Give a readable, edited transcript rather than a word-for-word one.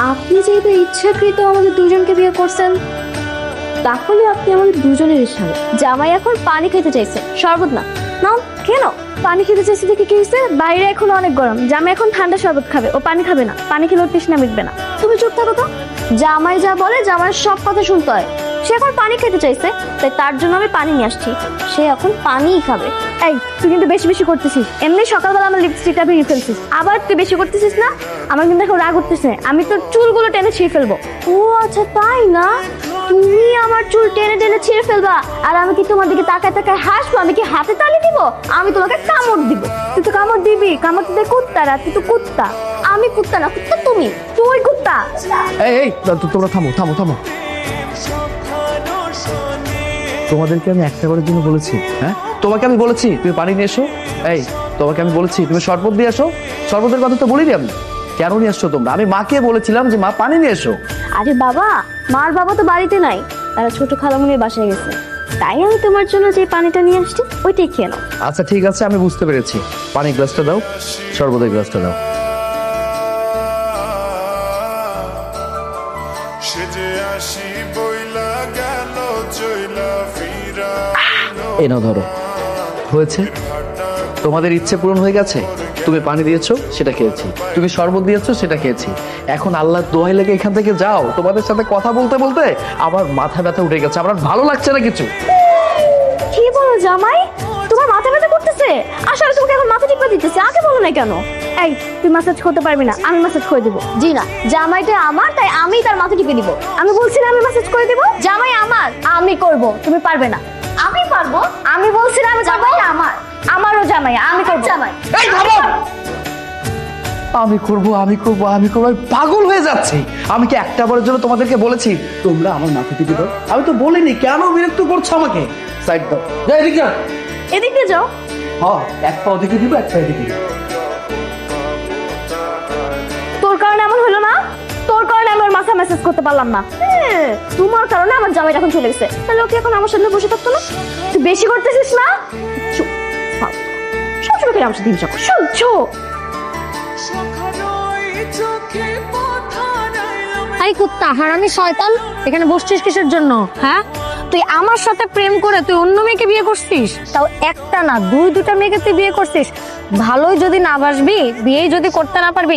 আপনি যেহেতু ইচ্ছাকৃত আমাদের দুজনকে বিয়ে করছেন, তাহলে আপনি আমাদের দুজনের স্বামী। জামাই এখন পানি খেতে চাইছে, শরবত না। নাও কেন পানি খেতে চাইছে দেখে কি হয়েছে? বাইরে এখন অনেক গরম, জামাই এখন ঠান্ডা শরবত খাবে, ও পানি খাবে না। পানি খেলে ওর তৃষ্ণা মিটবে না। তুমি চুপ থাকো তো। জামাই যা বলে জামাইয়ের সব কথা শুনতে হয়। সে এখন পানি খেতে চাইছে, তাই তার জন্য আমি পানি নিয়ে আসছি। সে এখন পানিই খাবে। এই তুই কিন্তু বেশি বেশি করতেছিস। এমনি সকালবেলা আমার লিপস্টিকটা ভেঙে ফেলছিস, আবার তুই বেশি করতেছিস না? আমার কিন্তু এখন রাগ উঠতেছে, আমি তোর চুলগুলো টেনে ছিঁড়ে ফেলবো। ও আচ্ছা তাই না, তুমি আমার চুল টেনে টেনে ছিঁড়ে ফেলবা, আর আমি কি তোমার দিকে তাকায় তাকায় হাসবো? আমি কি হাতে তালি দিব? আমি তোমাকে কামড় দিব। তুই তো কামড় দিবি, কামড় দিতে কুত্তারা, তুই তো কুত্তা। আমি কুত্তা না, কুত্তা তুমি, তুই কুত্তা। এই এই তোমরা থামো থামো থামো। তোমাদেরকে আমি একটা বারের জন্য বলেছি, হ্যাঁ তোমাকে আমি বলেছি তুমি পানি নিয়ে এসো। এই তোমাকে আমি বলেছি তুমি শরবত দিয়ে এসো। শরবতের কথা তো বলিনি আমি। কেন নিয়ে আসছো তোমরা? আমি মাকে বলেছিলাম যে মা পানি নিয়ে এসো। আরে বাবা, মার বাবা তো বাড়িতে নাই, তারা ছোট খালামুনির বাসায় গেছে। তাই আমি তোমার জন্য যে পানিটা নিয়ে আসছি ওইটাই খেয়ে নাও। আচ্ছা ঠিক আছে, আমি বুঝতে পেরেছি। পানির গ্লাসটা দাও, শরবতের গ্লাসটা দাও। এই নাও ধরো। হয়েছে, তোমাদের ইচ্ছে পূরণ হয়ে গেছে। তুমি পানি দিয়েছো, সেটা খেয়েছি। তুমি শরবত দিয়েছো, সেটা খেয়েছি। এখন আল্লাহর দোহাই লেগে এখান থেকে যাও। তোমাদের সাথে কথা বলতে বলতে আমার মাথা ব্যথা উঠে গেছে, আমার ভালো লাগছে না কিছু। কি বলো জামাই, তোমার মাথা ব্যথা করতেছে? আসলে তোমাকে এখন মাথা টিপা দিতেছে, আগে বলো না কেন? এই তুই মাসাজ করতে পারবি না, আমি মাসাজ করে দিব। জি না, জামাইটা আমার, তাই আমি তার মাথা টিপে দিব। আমি বলছি না আমি মাসাজ করে দিব। জামাই আমার, আমি করব, তুমি পারবে না। আমি পারবো, আমি বলছি না আমি জামাই আমার, আমারও জামাই, আমি করব। জামাই এই থামো। আমি করব আমি করব আমি করব, আমি পাগল হয়ে যাচ্ছি। আমি কি একটা বারের জন্য তোমাদেরকে বলেছি তোমরা আমার মাথা টিপে দাও? আমি তো বলিনি। কেন বিরক্ত করছো আমাকে? সাইড দাও, যাও এদিকে যাও। এদিকে যাও। হ্যাঁ, এক পা ওদিকে দিব, এক পা এদিকে দিব। তোর কারণে এমন হলো না, তোর কারণে আমি ওর মাথা মেসেজ করতে পারলাম না। তোমার কারণে আমার জামাই এখন চলে গেছে, তাহলে ওকে এখন আমার সামনে বসে থাকতো না? তুই বেশি করতেছিস না? চুপ, সবসময় করে আমার সাথে হিংসা কর, সহ্য। আই কুত্তা হারামি শয়তান, এখানে বসছিস কিসের জন্য? হ্যাঁ, তুই আমার সাথে প্রেম করে তুই অন্য মেয়েকে বিয়ে করছিস, তাও একটা না দুইটা মেয়েকে তুই বিয়ে করছিস। ভালোই যদি না বাসবি, বিয়েই যদি করতে না পারবি,